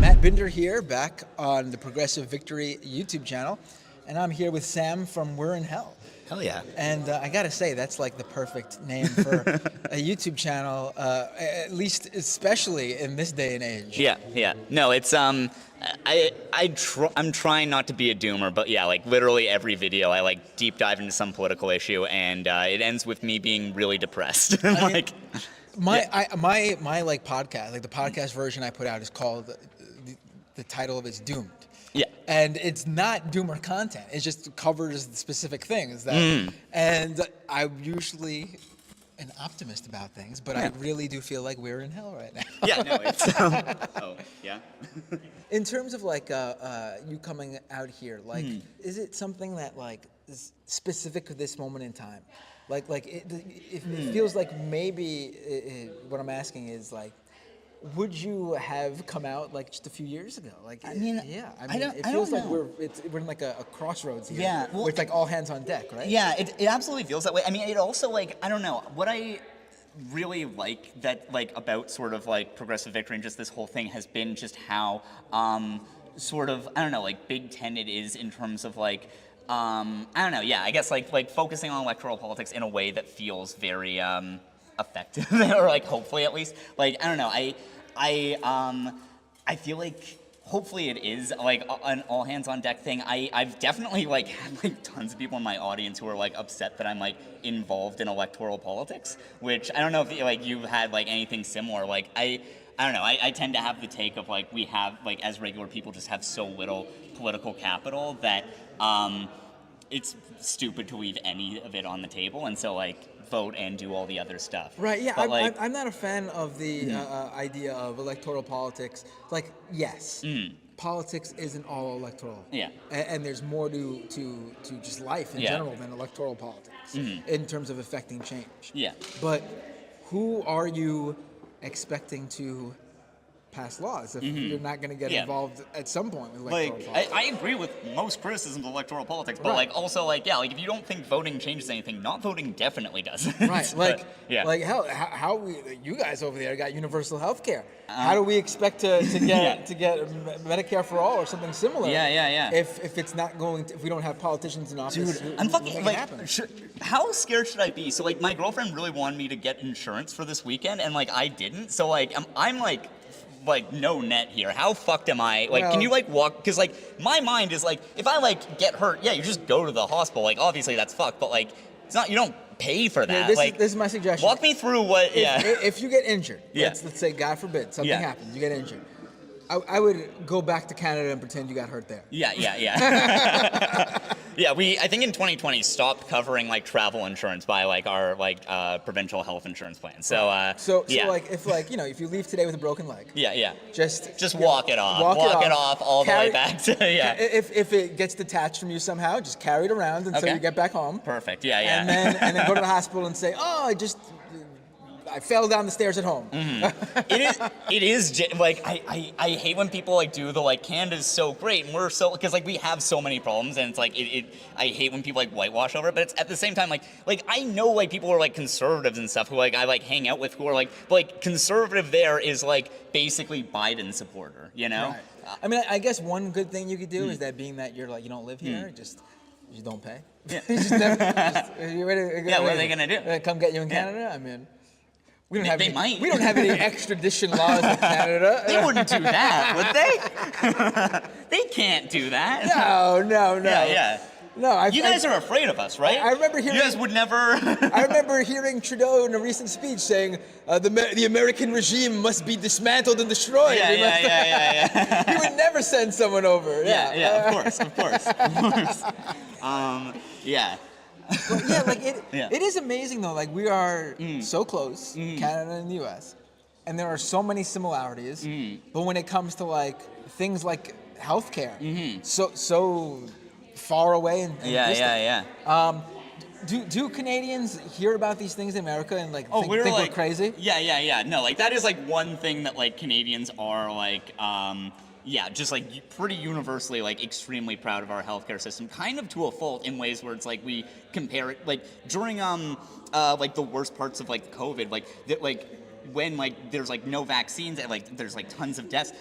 Matt Binder here, back on the Progressive Victory YouTube channel, and I'm here with Sam from We're in Hell. Hell yeah. And I gotta say, that's like the perfect name for a YouTube channel, at least especially in this day and age. Yeah. No, it's I'm trying not to be a doomer, but yeah, like literally every video I like deep dive into some political issue, and it ends with me being really depressed. My like podcast, like the podcast version I put out is called, the title of it's Doomed. Yeah. And it's not doomer content. It just covers the specific things that, and I'm usually an optimist about things, but I really do feel like we're in hell right now. Yeah, no, it's, oh, yeah. In terms of like you coming out here, like, is it something that like is specific to this moment in time? It feels like maybe what I'm asking is like, would you have come out like just a few years ago? Like, it feels like we're in like a crossroads here. Yeah, well, where it's like all hands on deck, right? Yeah, it absolutely feels that way. I mean, it also like, I don't know, what I really like that like about sort of like Progressive Victory and just this whole thing has been just how sort of, I don't know, like Big Ten it is in terms of like, I don't know, yeah, I guess like focusing on electoral politics in a way that feels very effective, or like hopefully at least, like, I don't know, I feel like hopefully it is like an all hands on deck thing. I've definitely like had like tons of people in my audience who are like upset that I'm like involved in electoral politics, which I don't know if like you've had like anything similar. Like I don't know, I tend to have the take of like we have like as regular people just have so little political capital that it's stupid to leave any of it on the table, and so like vote and do all the other stuff. Right, yeah, but I'm not a fan of the idea of electoral politics. Like, yes, politics isn't all electoral. Yeah. And there's more to just life in general than electoral politics in terms of affecting change. Yeah. But who are you expecting to pass laws if you're not going to get involved at some point with electoral politics? I agree with most criticisms of electoral politics, but like also like if you don't think voting changes anything, not voting definitely does. Right, like hell, how you guys over there got universal health care. How do we expect to get Medicare for all or something similar? Yeah. If it's not going to, if we don't have politicians in office, dude, I'm fucking like, how scared should I be? So like my girlfriend really wanted me to get insurance for this weekend, and like I didn't. So like I'm like no net here. How fucked am I? Like, can you like walk? Because like my mind is like, if I like get hurt, you just go to the hospital. Like obviously that's fucked, but like it's not. You don't pay for that. This is my suggestion. Walk me through what. If you get injured, let's say God forbid something happens, you get injured. I would go back to Canada and pretend you got hurt there. Yeah. Yeah, I think in 2020 stopped covering like travel insurance by like our like provincial health insurance plan. So like if you leave today with a broken leg. Just walk it off. Walk it off all the way back to If it gets detached from you somehow, just carry it around until you get back home. Perfect. Yeah. And then go to the hospital and say, I fell down the stairs at home. It is like I hate when people like do the like Canada's so great and we're so, because like we have so many problems, and it's like I hate when people like whitewash over it, but it's at the same time like I know like people who are like conservatives and stuff who like I like hang out with who are like conservative there is like basically Biden supporter, you know? Right. I mean, I guess one good thing you could do is that being that you're like you don't live here, you don't pay. Yeah. You ready? What are they gonna do? Come get you in Canada? I mean. We don't have any extradition laws in Canada. They wouldn't do that, would they? They can't do that. No. Yeah. No, you guys are afraid of us, right? I remember hearing. You guys would never. I remember hearing Trudeau in a recent speech saying the American regime must be dismantled and destroyed. Yeah. He would never send someone over. Yeah. Of course. Yeah. But it is amazing though. Like we are so close, Canada and the U.S., and there are so many similarities. But when it comes to like things like healthcare, so far away and distant. Do Canadians hear about these things in America and think we're crazy? Yeah. No, like that is like one thing that like Canadians are like. Just like pretty universally like extremely proud of our healthcare system, kind of to a fault in ways where it's like we compare it like during like the worst parts of like COVID, like when like there's like no vaccines and like there's like tons of deaths,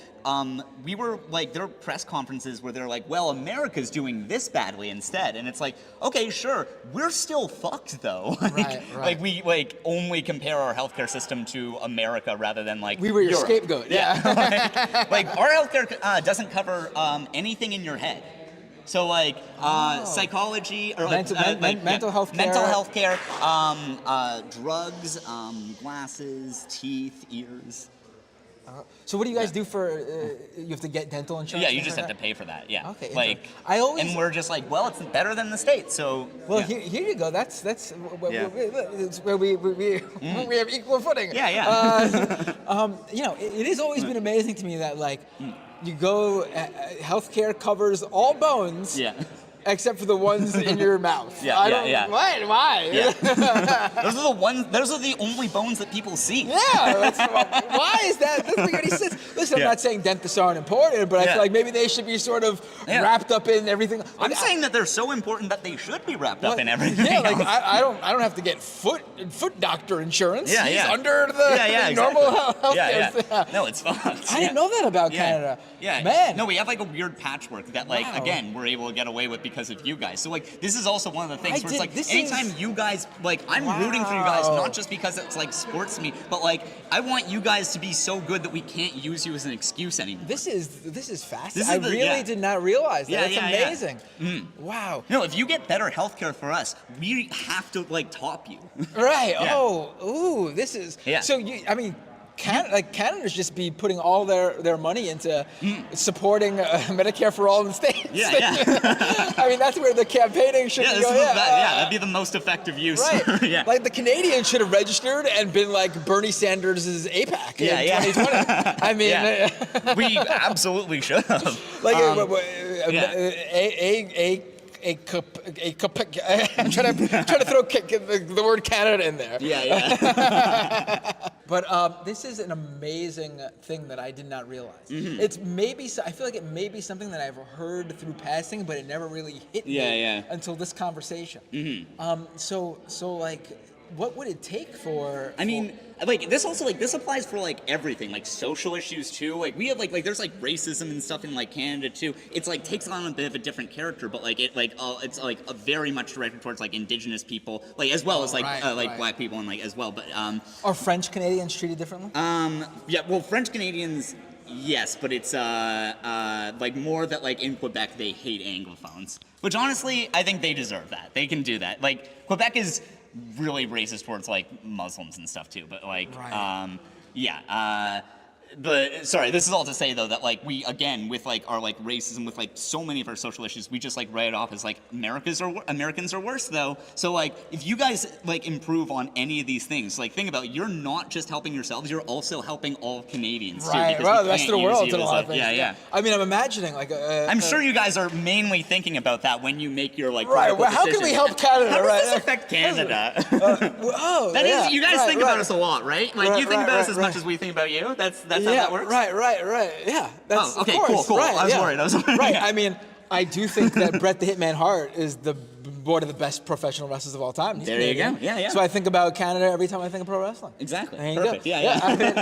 we were like, there were press conferences where they're like, well, America's doing this badly instead, and it's like, okay, sure, we're still fucked though. Right. Like we like only compare our healthcare system to America rather than like we were your Europe. scapegoat. Yeah. like our healthcare doesn't cover anything in your head. So like psychology or like, mental health care. mental health care, drugs, glasses, teeth, ears. So what do you guys do for? You have to get dental insurance. Yeah, you just have to pay for that. Yeah. Okay. Like I always. and we're just like, well, it's better than the States. So Well, yeah. here you go. That's Yeah. it's where we have equal footing. Yeah. You know, it has always been amazing to me that like you go, healthcare covers all bones. Yeah. Except for the ones in your mouth. Yeah, yeah. Why? Yeah. Those are the only bones that people see. Yeah. Why is that? That doesn't make any sense. Listen, I'm Yeah. not saying dentists aren't important, but I Yeah. feel like maybe they should be sort of Yeah. wrapped up in everything. I'm saying that they're so important that they should be wrapped up in everything. Yeah, like else. I don't have to get foot doctor insurance. Yeah, He's yeah. under the normal health care. Yeah. No, it's fucked. I didn't know that about Canada. Yeah. Man. No, we have like a weird patchwork that like Wow. again we're able to get away with because of you guys. So like this is also one of the things I where did- it's like this anytime is- you guys like I'm rooting for you guys Wow. not just because it's like sports to me, but like I want you guys to be so good that we can't use you as an excuse anymore. This is fascinating. This is I the- really yeah. did not realize that. Yeah, That's yeah, yeah. amazing. Wow. No, if you get better healthcare for us, we have to like top you. Right. Yeah. Oh. Ooh. This is. Yeah. So Canada's just be putting all their money into supporting Medicare for all in the States. Yeah, yeah. I mean, that's where the campaigning should Yeah, be this is going. that'd be the most effective use. Right. Yeah. Like the Canadians should have registered and been like Bernie Sanders' APAC Yeah, in yeah. 2020. I mean, Yeah. We absolutely should have. like yeah. I'm trying to throw the word Canada in there. Yeah. But this is an amazing thing that I did not realize. It's maybe I feel like it may be something that I've heard through passing, but it never really hit me until this conversation. So like, what would it take for? I mean, like this also like this applies for like everything, like social issues too. Like we have like there's like racism and stuff in like Canada too. It's like takes on a bit of a different character, but like it like it's like a very much directed towards like indigenous people, like as well as like right. black people and like as well. But Are French Canadians treated differently? yeah, well French Canadians. Yes, but it's like more that like in Quebec they hate Anglophones, which honestly I think they deserve that. They can do that. Like Quebec is really racist towards like Muslims and stuff too, but like but sorry, this is all to say though that like we again with like our like racism with like so many of our social issues we just like write it off as like Americans are worse though. So like if you guys like improve on any of these things, like think about it, you're not just helping yourselves, you're also helping all Canadians too. Right, because well, we the rest of can't the world use you did a as lot of things. Yeah. I mean, I'm imagining like I'm sure you guys are mainly thinking about that when you make your like right. political Well, how can decisions. we help Canada? How does right? this affect Canada? Oh, That yeah, is, you guys right, think right. about us a lot, right? Like you think about us as much as we think about you. That's how that works. Right. Yeah. That's, Oh, okay, of course, cool. Right, I was worried. Right. I mean, I do think that Bret the Hitman Hart is one of the best professional wrestlers of all time. He's There you Canadian. go. Yeah. So I think about Canada every time I think of pro wrestling. Exactly. There you Perfect. go. Yeah. I mean,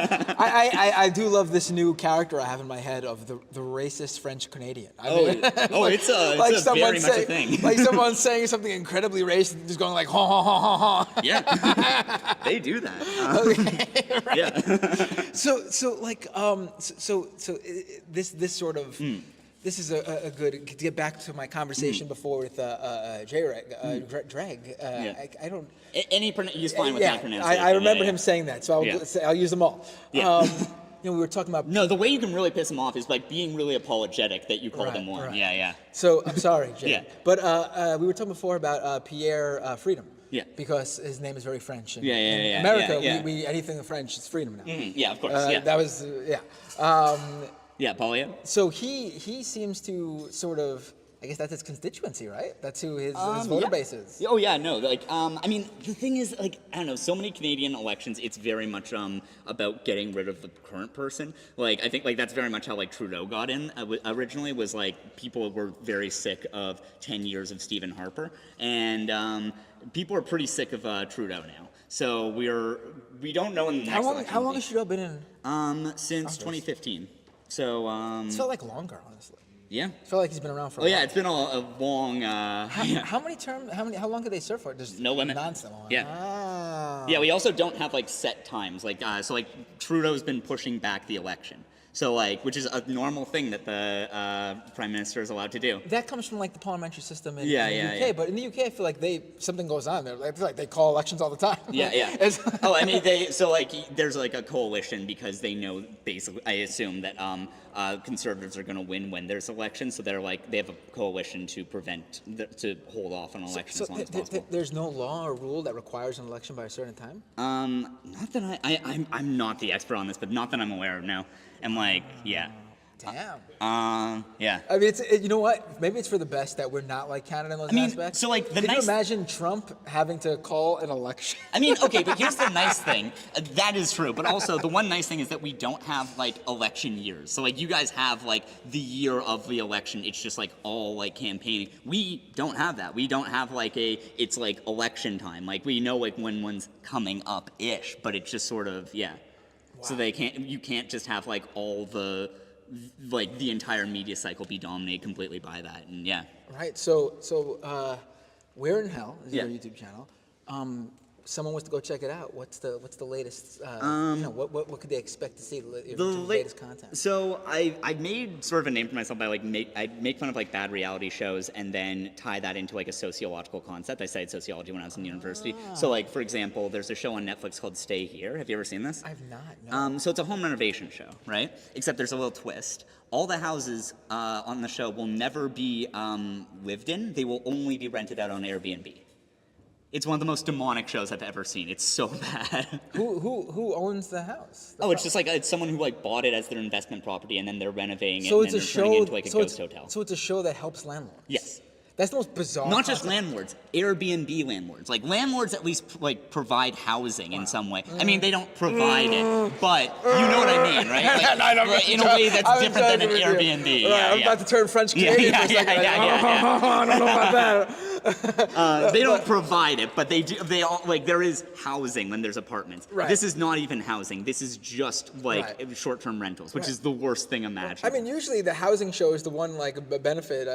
I do love this new character I have in my head of the racist French Canadian. I mean, it's a someone very much a thing. Like someone saying something incredibly racist, just going like ha ha ha ha ha. Yeah. They do that. Right. Yeah. So like this sort of this is a good to get back to my conversation before with Drag. I don't. He's fine with that pronunciation. I remember yeah. him saying that, so I'll use them all. Yeah. We were talking about. No, the way you can really piss him off is by being really apologetic that you called him one. Right. Yeah. So I'm sorry, Jay. Yeah. But we were talking before about Pierre Freedom. Yeah. Because his name is very French. And Yeah. in America, yeah. we anything in French is freedom now. Yeah, of course. That was Yeah, Polio. So he seems to sort of, I guess that's his constituency, right? That's who his voter base is. Oh yeah, no, like I mean, the thing is, like I don't know, so many Canadian elections, it's very much about getting rid of the current person. Like I think like that's very much how like Trudeau got in originally, was like people were very sick of 10 years of Stephen Harper, and people are pretty sick of Trudeau now. So we don't know in the next election. How long has Trudeau been in? Since 2015. So It's felt like longer, honestly. yeah. It felt like he's been around for. Oh yeah, it's been a long. How many terms? How long could they serve for? There's No limit. Nonsense. Yeah. Ah. Yeah, we also don't have like set times. Like so, like Trudeau's been pushing back the election. So like, which is a normal thing that the prime minister is allowed to do. That comes from like the parliamentary system in, Yeah, in the yeah, UK. yeah. But in the UK, I feel like something goes on there. I feel like they call elections all the time. Yeah, yeah. It's- Oh, I mean, so like there's like a coalition because they know basically. I assume that conservatives are going to win when there's elections, so they have a coalition to to hold off on election so as long as possible. there's no law or rule that requires an election by a certain time. Not that I'm not the expert on this, but not that I'm aware of. No, I'm like, yeah. Damn. Yeah. I mean, you know what? Maybe it's for the best that we're not like Canada in those aspects. so, like, the Can you nice- imagine Trump having to call an election? I mean, okay, but here's the nice thing. That is true, but also the one nice thing is that we don't have like election years. So like you guys have like the year of the election. It's just like all like campaigning. We don't have that. We don't have like it's like election time. Like we know like when one's coming up ish, but it's just sort of yeah. Wow. So you can't just have like all the like the entire media cycle be dominated completely by that, and yeah. Right. So We're in Hell is Yeah. your YouTube channel. Someone wants to go check it out. What's the latest? What could they expect to see? Your latest content. So I made sort of a name for myself by I make fun of like bad reality shows and then tie that into like a sociological concept. I studied sociology when I was in university. So like for example, there's a show on Netflix called Stay Here. Have you ever seen this? I've not. No. So it's a home renovation show, right? Except there's a little twist. All the houses on the show will never be lived in. They will only be rented out on Airbnb. It's one of the most demonic shows I've ever seen. It's so bad. Who owns the house? It's just like it's someone who like bought it as their investment property and then they're renovating it So and it's then a they're turning it show. into like a ghost hotel. So it's a show that helps landlords. Yes. That's the most bizarre. Not just concept. landlords, Airbnb landlords. Like landlords at least like provide housing in some way. I mean, they don't provide it, but you know what I mean, right? Like, in a way that's different than an Airbnb. Right, Yeah, I'm about to turn French Canadian for a second. I don't know about that. They don't provide it, but they do. They all like there is housing when there's apartments. Right. This is not even housing. This is just like Right. short-term rentals, which is the worst thing imaginable. I mean, usually the housing show is the one like benefit,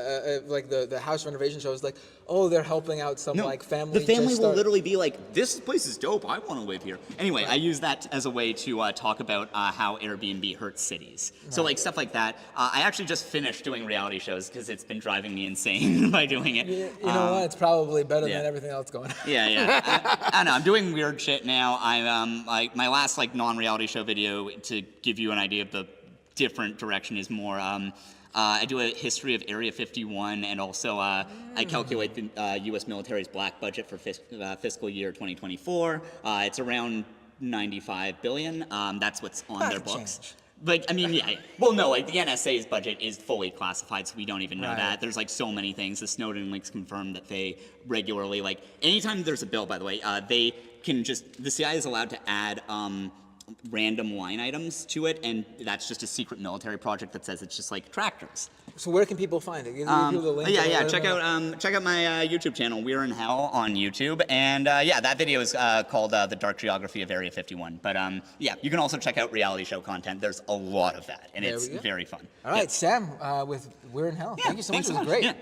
like the house renovation show is like, oh, they're helping out some like family. The family just will start- literally be like, "This place is dope. I want to live here." Anyway, I use that as a way to talk about how Airbnb hurts cities. So like stuff like that. I actually just finished doing reality shows because it's been driving me insane by doing it. You know what? It's probably better yeah. than everything else going on. Yeah. I don't know. I'm doing weird shit now. I'm like my last like non-reality show video to give you an idea of the different direction is more. I do a history of Area 51, and also I calculate the U.S. military's black budget for fiscal year 2024. It's around $95 billion. That's what's on their books. Change. Like, I mean, yeah. Well, no, like, the NSA's budget is fully classified, so we don't even know Right. that. There's, like, so many things. The Snowden leaks confirm that they regularly, like, anytime there's a bill, by the way, they can just, the CIA is allowed to add random line items to it, and that's just a secret military project that says it's just, like, tractors. So where can people find it? Give people the link. Yeah. Check out my YouTube channel, We're in Hell, on YouTube, and that video is called "The Dark Geography of Area 51." But yeah, you can also check out reality show content. There's a lot of that, and There it's we go. very fun. All right, Sam, with We're in Hell. Yeah, Thank you so much. thanks It so was much. great. Yeah.